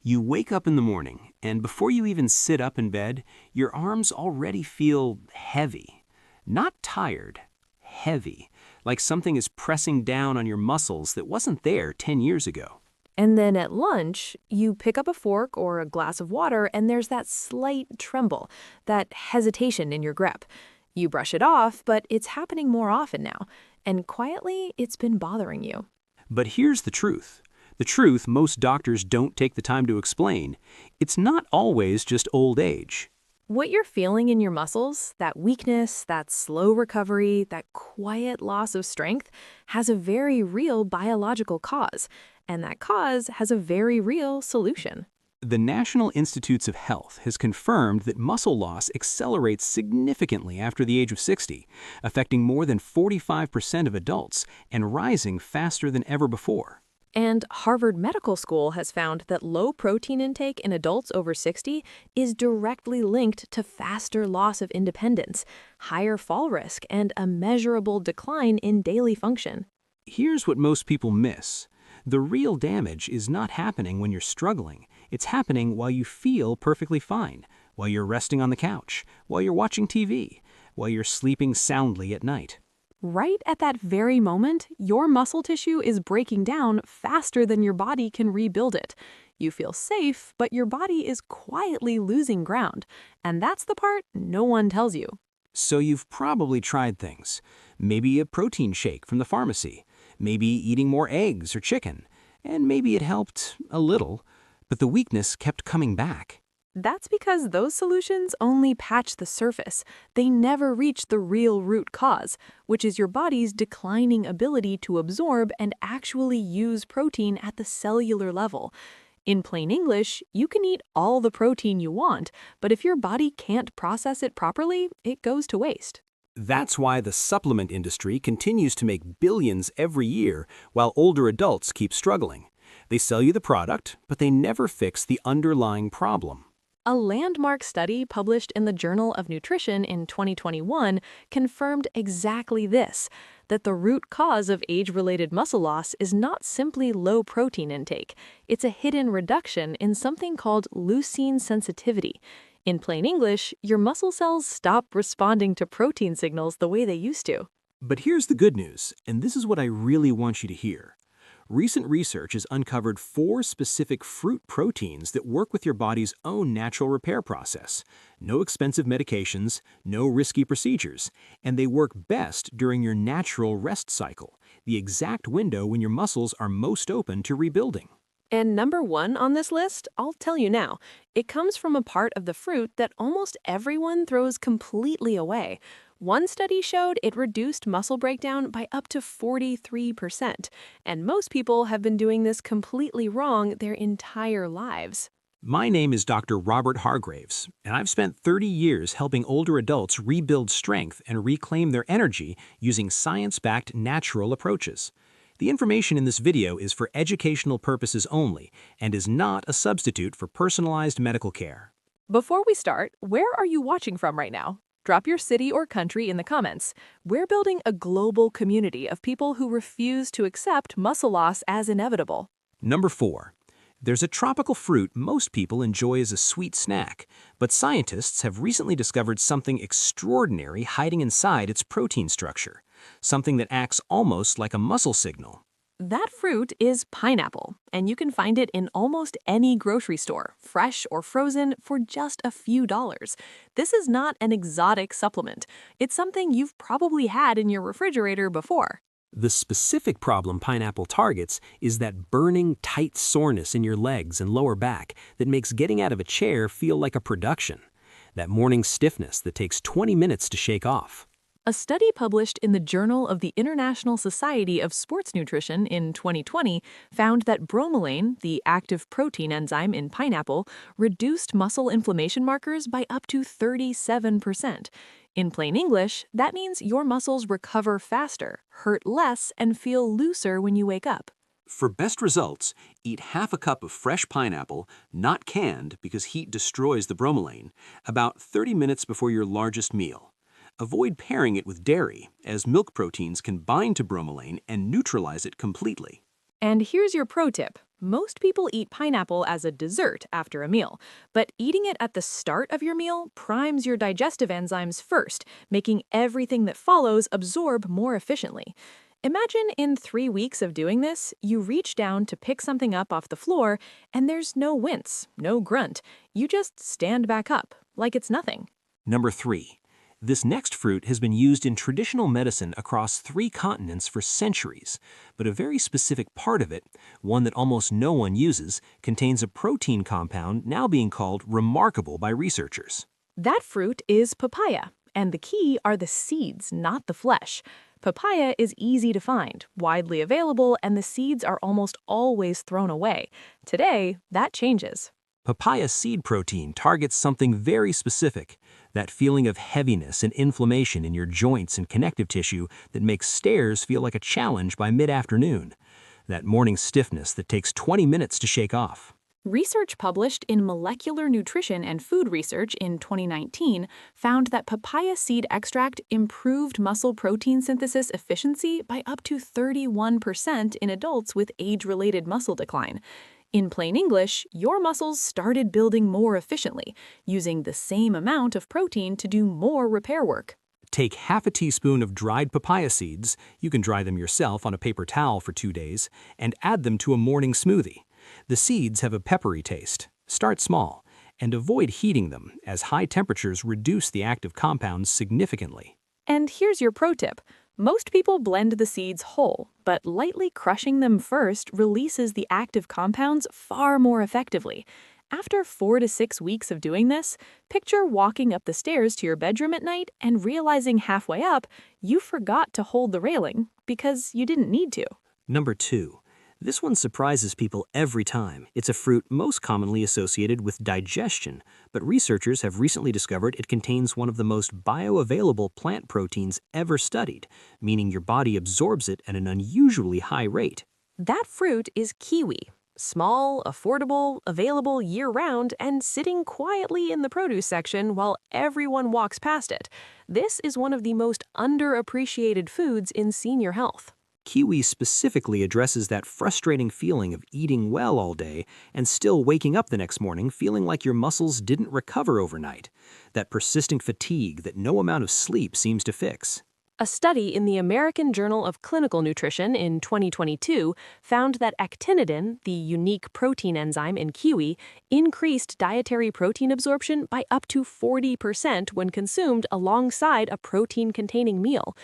You wake up in the morning, and before you even sit up in bed, your arms already feel heavy. Not tired, heavy, like something is pressing down on your muscles that wasn't there 10 years ago. And then at lunch, you pick up a fork or a glass of water, and there's that slight tremble, that hesitation in your grip. You brush it off, but it's happening more often now, and quietly, it's been bothering you. But here's the truth. The truth most doctors don't take the time to explain. It's not always just old age. What you're feeling in your muscles, that weakness, that slow recovery, that quiet loss of strength, has a very real biological cause, and that cause has a very real solution. The National Institutes of Health has confirmed that muscle loss accelerates significantly after the age of 60, affecting more than 45% of adults and rising faster than ever before. And Harvard Medical School has found that low protein intake in adults over 60 is directly linked to faster loss of independence, higher fall risk, and a measurable decline in daily function. Here's what most people miss. The real damage is not happening when you're struggling. It's happening while you feel perfectly fine, while you're resting on the couch, while you're watching TV, while you're sleeping soundly at night. Right at that very moment, your muscle tissue is breaking down faster than your body can rebuild it. You feel safe, but your body is quietly losing ground. And that's the part no one tells you. So you've probably tried things. Maybe a protein shake from the pharmacy, maybe eating more eggs or chicken, and maybe it helped a little, but the weakness kept coming back. That's because those solutions only patch the surface. They never reach the real root cause, which is your body's declining ability to absorb and actually use protein at the cellular level. In plain English, you can eat all the protein you want, but if your body can't process it properly, it goes to waste. That's why the supplement industry continues to make billions every year while older adults keep struggling. They sell you the product, but they never fix the underlying problem. A landmark study published in the Journal of Nutrition in 2021 confirmed exactly this, that the root cause of age-related muscle loss is not simply low protein intake. It's a hidden reduction in something called leucine sensitivity. In plain English, your muscle cells stop responding to protein signals the way they used to. But here's the good news, and this is what I really want you to hear. Recent research has uncovered 4 specific fruit proteins that work with your body's own natural repair process. No expensive medications, no risky procedures, and they work best during your natural rest cycle, the exact window when your muscles are most open to rebuilding. And number 1 on this list, I'll tell you now, it comes from a part of the fruit that almost everyone throws completely away. One study showed it reduced muscle breakdown by up to 43%, and most people have been doing this completely wrong their entire lives. My name is Dr. Robert Hargreaves, and I've spent 30 years helping older adults rebuild strength and reclaim their energy using science-backed natural approaches. The information in this video is for educational purposes only and is not a substitute for personalized medical care. Before we start, where are you watching from right now? Drop your city or country in the comments. We're building a global community of people who refuse to accept muscle loss as inevitable. Number 4. There's a tropical fruit most people enjoy as a sweet snack, but scientists have recently discovered something extraordinary hiding inside its protein structure, something that acts almost like a muscle signal. That fruit is pineapple, and you can find it in almost any grocery store, fresh or frozen, for just a few dollars. This is not an exotic supplement. It's something you've probably had in your refrigerator before. The specific problem pineapple targets is that burning, tight soreness in your legs and lower back that makes getting out of a chair feel like a production. That morning stiffness that takes 20 minutes to shake off. A study published in the Journal of the International Society of Sports Nutrition in 2020 found that bromelain, the active protein enzyme in pineapple, reduced muscle inflammation markers by up to 37%. In plain English, that means your muscles recover faster, hurt less, and feel looser when you wake up. For best results, eat half a cup of fresh pineapple, not canned because heat destroys the bromelain, about 30 minutes before your largest meal. Avoid pairing it with dairy, as milk proteins can bind to bromelain and neutralize it completely. And here's your pro tip. Most people eat pineapple as a dessert after a meal, but eating it at the start of your meal primes your digestive enzymes first, making everything that follows absorb more efficiently. Imagine in 3 weeks of doing this, you reach down to pick something up off the floor, and there's no wince, no grunt. You just stand back up, like it's nothing. Number 3. This next fruit has been used in traditional medicine across 3 continents for centuries, but a very specific part of it, one that almost no one uses, contains a protein compound now being called remarkable by researchers. That fruit is papaya, and the key are the seeds, not the flesh. Papaya is easy to find, widely available, and the seeds are almost always thrown away. Today, that changes. Papaya seed protein targets something very specific, that feeling of heaviness and inflammation in your joints and connective tissue that makes stairs feel like a challenge by mid-afternoon, that morning stiffness that takes 20 minutes to shake off. Research published in Molecular Nutrition and Food Research in 2019 found that papaya seed extract improved muscle protein synthesis efficiency by up to 31% in adults with age-related muscle decline. In plain English, your muscles started building more efficiently, using the same amount of protein to do more repair work. Take half a teaspoon of dried papaya seeds, you can dry them yourself on a paper towel for 2 days, and add them to a morning smoothie. The seeds have a peppery taste. Start small, and avoid heating them, as high temperatures reduce the active compounds significantly. And here's your pro tip. Most people blend the seeds whole, but lightly crushing them first releases the active compounds far more effectively. After 4 to 6 weeks of doing this, picture walking up the stairs to your bedroom at night and realizing halfway up you forgot to hold the railing because you didn't need to. Number 2. This one surprises people every time. It's a fruit most commonly associated with digestion, but researchers have recently discovered it contains one of the most bioavailable plant proteins ever studied, meaning your body absorbs it at an unusually high rate. That fruit is kiwi. Small, affordable, available year-round, and sitting quietly in the produce section while everyone walks past it. This is one of the most underappreciated foods in senior health. Kiwi specifically addresses that frustrating feeling of eating well all day and still waking up the next morning feeling like your muscles didn't recover overnight. That persistent fatigue that no amount of sleep seems to fix. A study in the American Journal of Clinical Nutrition in 2022 found that actinidin, the unique protein enzyme in kiwi, increased dietary protein absorption by up to 40% when consumed alongside a protein-containing meal.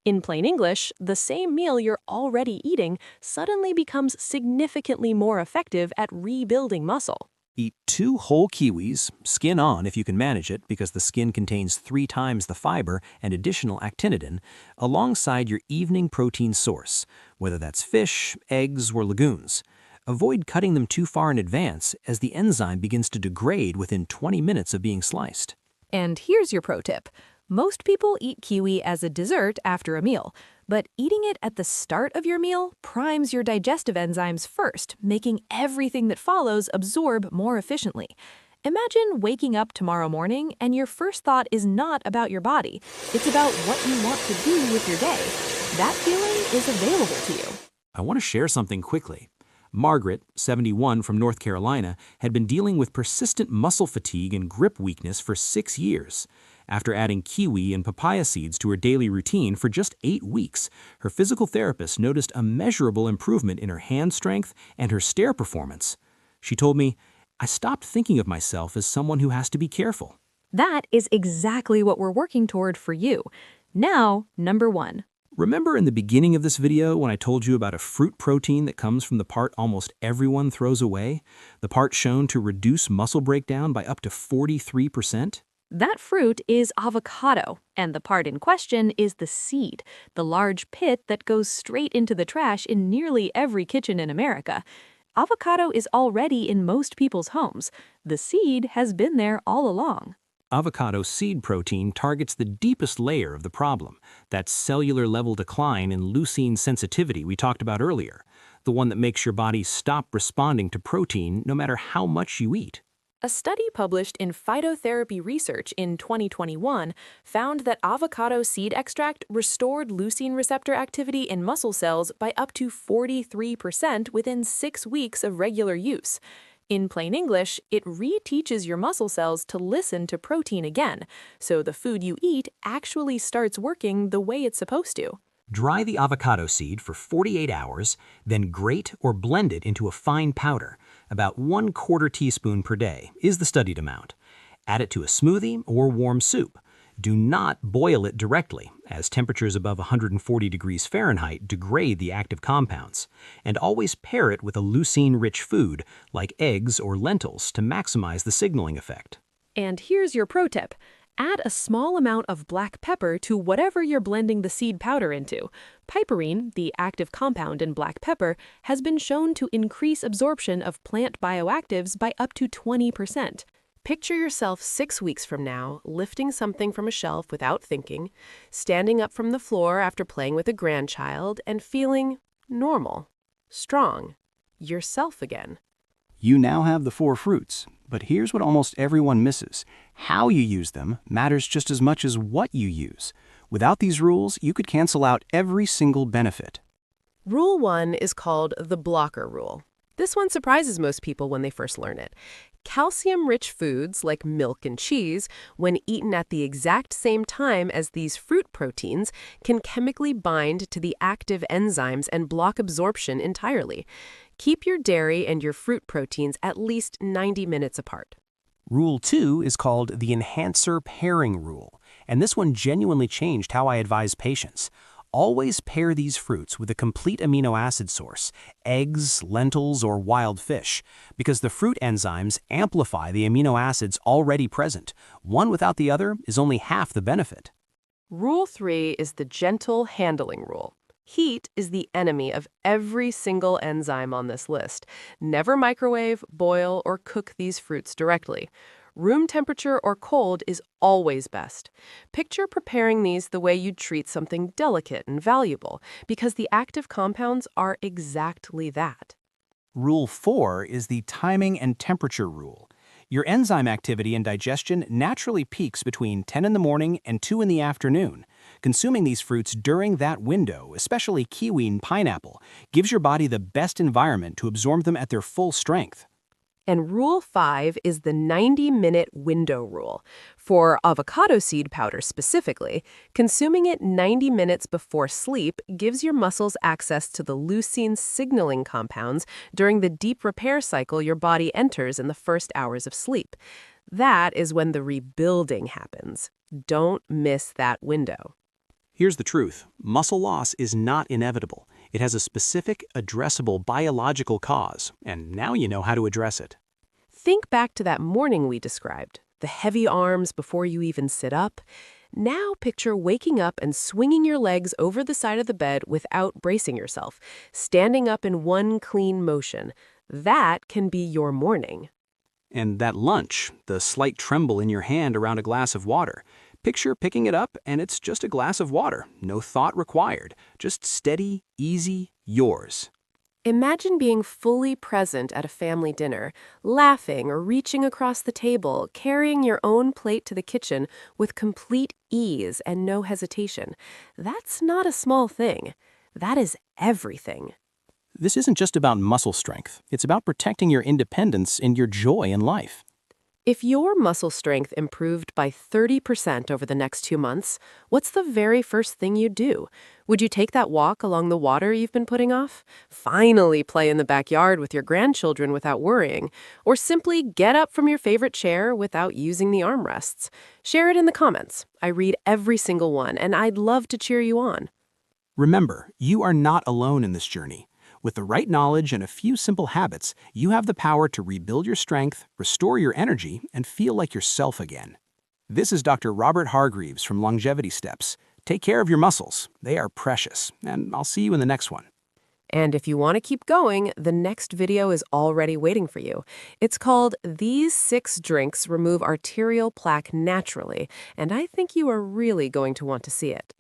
In plain English, the same meal you're already eating suddenly becomes significantly more effective at rebuilding muscle. Eat 2 whole kiwis, skin on if you can manage it because the skin contains 3 times the fiber and additional actinidin, alongside your evening protein source, whether that's fish, eggs, or legumes. Avoid cutting them too far in advance as the enzyme begins to degrade within 20 minutes of being sliced. And here's your pro tip. Most people eat kiwi as a dessert after a meal, but eating it at the start of your meal primes your digestive enzymes first, making everything that follows absorb more efficiently. Imagine waking up tomorrow morning and your first thought is not about your body. It's about what you want to do with your day. That feeling is available to you. I want to share something quickly. Margaret, 71 from North Carolina, had been dealing with persistent muscle fatigue and grip weakness for 6 years. After adding kiwi and papaya seeds to her daily routine for just 8 weeks, her physical therapist noticed a measurable improvement in her hand strength and her stair performance. She told me, "I stopped thinking of myself as someone who has to be careful." That is exactly what we're working toward for you. Now, number 1. Remember in the beginning of this video when I told you about a fruit protein that comes from the part almost everyone throws away? The part shown to reduce muscle breakdown by up to 43%? That fruit is avocado, and the part in question is the seed, the large pit that goes straight into the trash in nearly every kitchen in America. Avocado is already in most people's homes. The seed has been there all along. Avocado seed protein targets the deepest layer of the problem, that cellular level decline in leucine sensitivity we talked about earlier, the one that makes your body stop responding to protein no matter how much you eat. A study published in Phytotherapy Research in 2021 found that avocado seed extract restored leucine receptor activity in muscle cells by up to 43% within 6 weeks of regular use. In plain English, it reteaches your muscle cells to listen to protein again, so the food you eat actually starts working the way it's supposed to. Dry the avocado seed for 48 hours, then grate or blend it into a fine powder. About 1/4 teaspoon per day is the studied amount. Add it to a smoothie or warm soup. Do not boil it directly, as temperatures above 140 degrees Fahrenheit degrade the active compounds. And always pair it with a leucine-rich food, like eggs or lentils, to maximize the signaling effect. And here's your pro tip. Add a small amount of black pepper to whatever you're blending the seed powder into. Piperine, the active compound in black pepper, has been shown to increase absorption of plant bioactives by up to 20%. Picture yourself 6 weeks from now, lifting something from a shelf without thinking, standing up from the floor after playing with a grandchild, and feeling normal, strong, yourself again. You now have the 4 fruits, but here's what almost everyone misses. How you use them matters just as much as what you use. Without these rules, you could cancel out every single benefit. Rule 1 is called the blocker rule. This one surprises most people when they first learn it. Calcium-rich foods like milk and cheese, when eaten at the exact same time as these fruit proteins, can chemically bind to the active enzymes and block absorption entirely. Keep your dairy and your fruit proteins at least 90 minutes apart. Rule 2 is called the enhancer pairing rule, and this one genuinely changed how I advise patients. Always pair these fruits with a complete amino acid source, eggs, lentils, or wild fish, because the fruit enzymes amplify the amino acids already present. One without the other is only half the benefit. Rule 3 is the gentle handling rule. Heat is the enemy of every single enzyme on this list. Never microwave, boil, or cook these fruits directly. Room temperature or cold is always best. Picture preparing these the way you'd treat something delicate and valuable, because the active compounds are exactly that. Rule 4 is the timing and temperature rule. Your enzyme activity and digestion naturally peaks between 10 in the morning and 2 in the afternoon. Consuming these fruits during that window, especially kiwi and pineapple, gives your body the best environment to absorb them at their full strength. And Rule 5 is the 90-minute window rule. For avocado seed powder specifically, consuming it 90 minutes before sleep gives your muscles access to the leucine signaling compounds during the deep repair cycle your body enters in the first hours of sleep. That is when the rebuilding happens. Don't miss that window. Here's the truth. Muscle loss is not inevitable. It has a specific, addressable biological cause, and now you know how to address it. Think back to that morning we described, the heavy arms before you even sit up. Now picture waking up and swinging your legs over the side of the bed without bracing yourself, standing up in one clean motion. That can be your morning. And that lunch, the slight tremble in your hand around a glass of water. Picture picking it up and it's just a glass of water. No thought required. Just steady, easy, yours. Imagine being fully present at a family dinner, laughing or reaching across the table, carrying your own plate to the kitchen with complete ease and no hesitation. That's not a small thing. That is everything. This isn't just about muscle strength. It's about protecting your independence and your joy in life. If your muscle strength improved by 30% over the next 2 months, what's the very first thing you'd do? Would you take that walk along the water you've been putting off? Finally play in the backyard with your grandchildren without worrying? Or simply get up from your favorite chair without using the armrests? Share it in the comments. I read every single one, and I'd love to cheer you on. Remember, you are not alone in this journey. With the right knowledge and a few simple habits, you have the power to rebuild your strength, restore your energy, and feel like yourself again. This is Dr. Robert Hargreaves from Longevity Steps. Take care of your muscles. They are precious, and I'll see you in the next one. And if you want to keep going, the next video is already waiting for you. It's called These 6 Drinks Remove Arterial Plaque Naturally, and I think you are really going to want to see it.